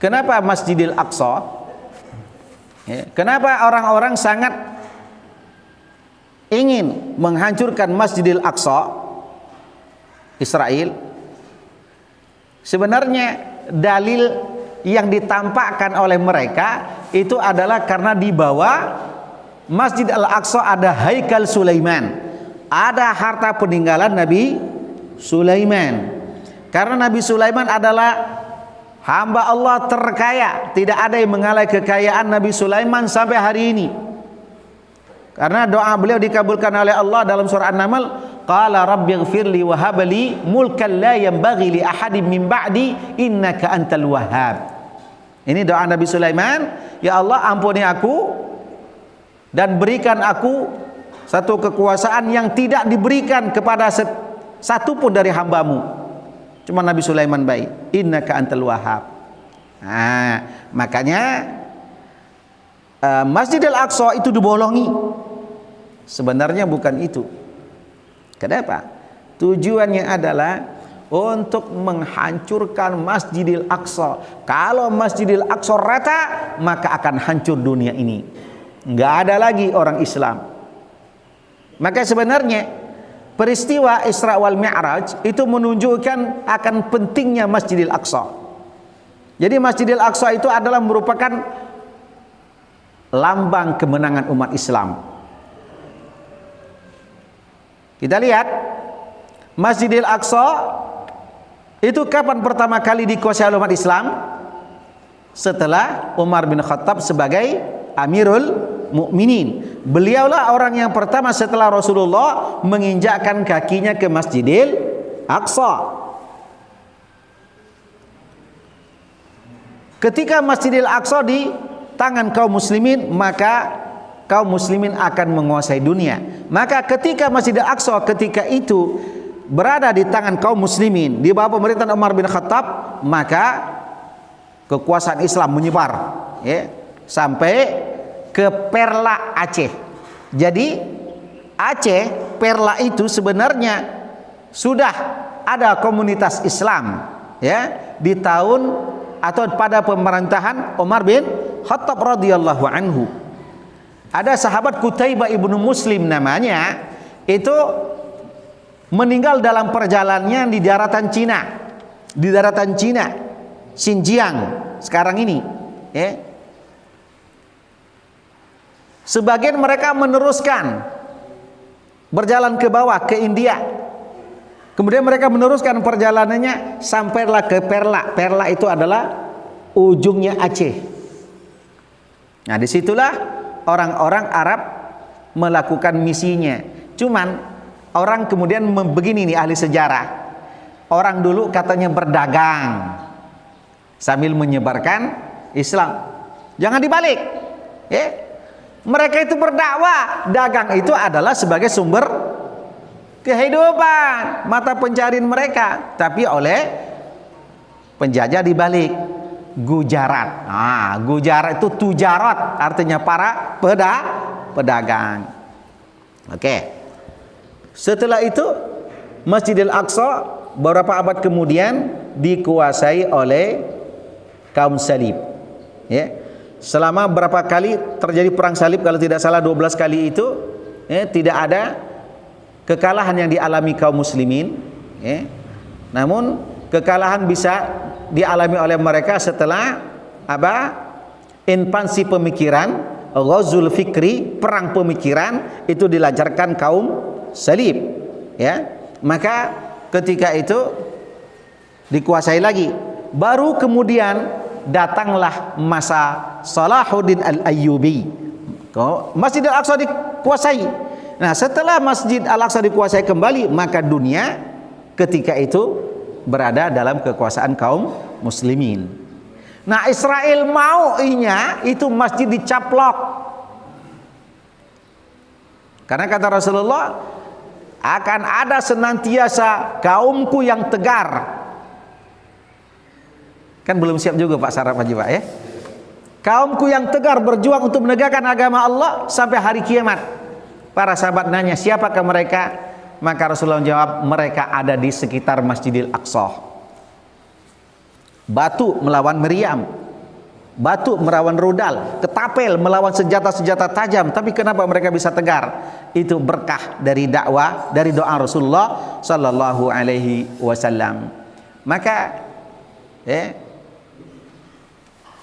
Kenapa Masjidil Aqsa? Ya, kenapa orang-orang sangat ingin menghancurkan Masjidil Aqsa Israel? Sebenarnya dalil yang ditampakkan oleh mereka itu adalah karena di bawah Masjid Al-Aqsa ada Haikal Sulaiman, ada harta peninggalan Nabi Sulaiman. Karena Nabi Sulaiman adalah hamba Allah terkaya, tidak ada yang mengalahkan kekayaan Nabi Sulaiman sampai hari ini. Karena doa beliau dikabulkan oleh Allah dalam surah An-Naml, qala rabbighfirli wa habli mulkan la yanbaghi li ahadin min ba'di innaka antal wahhab. Ini doa Nabi Sulaiman, ya Allah ampuni aku dan berikan aku satu kekuasaan yang tidak diberikan kepada satu pun dari hambamu. Cuma Nabi Sulaiman baik, innaka antal wahhab. Nah, makanya Masjidil Aqsa itu dibolongi. Sebenarnya bukan itu. Kenapa? Tujuannya adalah untuk menghancurkan Masjidil Aqsa. Kalau Masjidil Aqsa rata, maka akan hancur dunia ini. Nggak ada lagi orang Islam. Maka sebenarnya peristiwa Isra wal Mi'raj itu menunjukkan akan pentingnya Masjidil Aqsa. Jadi Masjidil Aqsa itu adalah merupakan lambang kemenangan umat Islam. Kita lihat Masjidil Aqsa itu kapan pertama kali dikuasai oleh umat Islam? Setelah Umar bin Khattab sebagai Amirul Mukminin. Beliaulah orang yang pertama setelah Rasulullah menginjakkan kakinya ke Masjidil Aqsa. Ketika Masjidil Aqsa di tangan kaum muslimin, maka kaum muslimin akan menguasai dunia. Maka ketika Masjidil Aqsa ketika itu berada di tangan kaum muslimin di bawah pemerintahan Umar bin Khattab, maka kekuasaan Islam menyebar ya, sampai ke Perla Aceh. Jadi Aceh, Perla itu sebenarnya sudah ada komunitas Islam ya di tahun atau pada pemerintahan Umar bin Khattab radhiyallahu anhu. Ada sahabat Qutaibah ibnu Muslim namanya, itu meninggal dalam perjalanannya di daratan Cina, Xinjiang sekarang ini ya. Sebagian mereka meneruskan berjalan ke bawah ke India, kemudian mereka meneruskan perjalanannya sampailah ke Perla. Perla itu adalah ujungnya Aceh. Nah, disitulah orang-orang Arab melakukan misinya. Cuman orang kemudian begini nih ahli sejarah, orang dulu katanya berdagang sambil menyebarkan Islam. Jangan dibalik ya. Mereka itu berdakwah, dagang itu adalah sebagai sumber kehidupan, mata pencarian mereka. Tapi oleh penjajah dibalik, Gujarat. Nah, Gujarat itu tujarat, artinya para pedagang. Oke. Setelah itu Masjidil Aqsa beberapa abad kemudian dikuasai oleh kaum salib. Ya. Selama berapa kali terjadi perang salib, kalau tidak salah 12 kali itu ya, tidak ada kekalahan yang dialami kaum muslimin ya. Namun kekalahan bisa dialami oleh mereka setelah ekspansi pemikiran, ghazul fikri, perang pemikiran itu dilancarkan kaum salib ya. Maka ketika itu dikuasai lagi, baru kemudian datanglah masa Salahuddin Al-Ayyubi. Masjid Al-Aqsa dikuasai. Nah, setelah Masjid Al-Aqsa dikuasai kembali, maka dunia ketika itu berada dalam kekuasaan kaum muslimin. Nah, Israel maunya itu masjid dicaplok. Karena kata Rasulullah, akan ada senantiasa kaumku yang tegar. Kan belum siap juga Pak Saraf Haji Pak ya. Kaumku yang tegar berjuang untuk menegakkan agama Allah sampai hari kiamat. Para sahabat nanya, siapakah mereka? Maka Rasulullah menjawab, mereka ada di sekitar Masjidil Aqsa. Batu melawan Maryam batu melawan rudal, ketapel melawan senjata-senjata tajam, tapi kenapa mereka bisa tegar? Itu berkah dari dakwah, dari doa Rasulullah sallallahu alaihi wasallam. Maka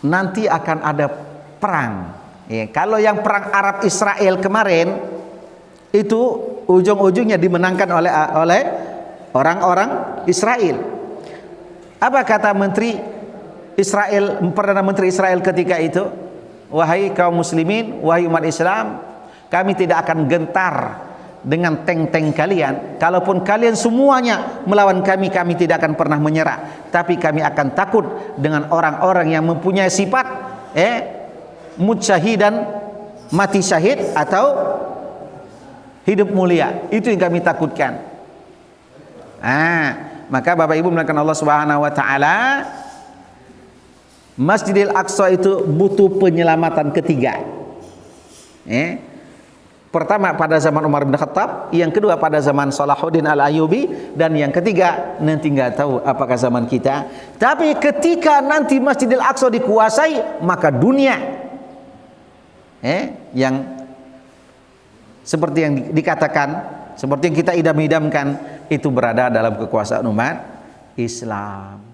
nanti akan ada perang. Kalau yang perang Arab Israel kemarin itu ujung-ujungnya dimenangkan oleh orang-orang Israel. Apa kata Perdana Menteri Israel ketika itu? Wahai kaum muslimin, wahai umat Islam, kami tidak akan gentar dengan tank-tank kalian. Kalaupun kalian semuanya melawan kami, kami tidak akan pernah menyerah. Tapi kami akan takut dengan orang-orang yang mempunyai sifat mujsyahidan, mati syahid atau hidup mulia. Itu yang kami takutkan. Maka Bapak Ibu melakukan Allah Subhanahu wa taala, Masjidil Aqsa itu butuh penyelamatan ketiga. Pertama pada zaman Umar bin Khattab, yang kedua pada zaman Salahuddin Al-Ayyubi, dan yang ketiga nanti nggak tahu apakah zaman kita. Tapi ketika nanti Masjidil Aqsa dikuasai, maka dunia yang seperti yang dikatakan, seperti yang kita idam-idamkan, itu berada dalam kekuasaan umat Islam.